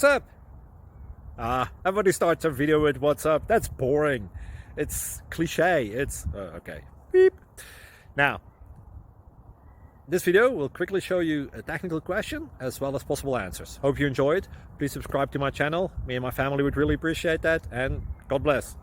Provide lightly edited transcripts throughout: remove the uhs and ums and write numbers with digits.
What's up? Everybody starts a video with what's up. That's boring. It's cliche. It's okay. Beep. Now, this video will quickly show you a technical question as well as possible answers. Hope you enjoyed. Please subscribe to my channel. Me and my family would really appreciate that, and God bless.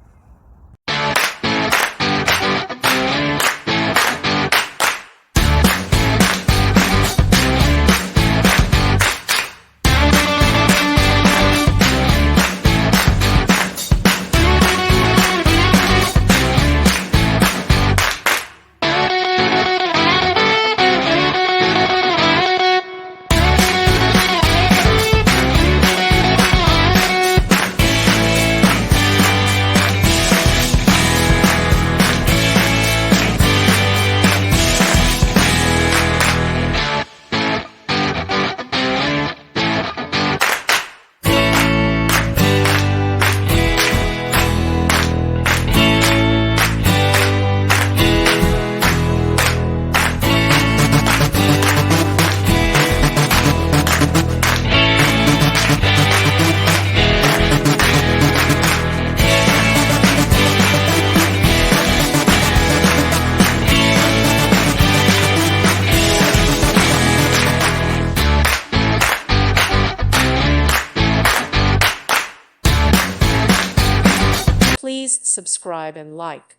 Please subscribe and like.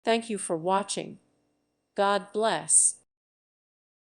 Thank you for watching. God bless.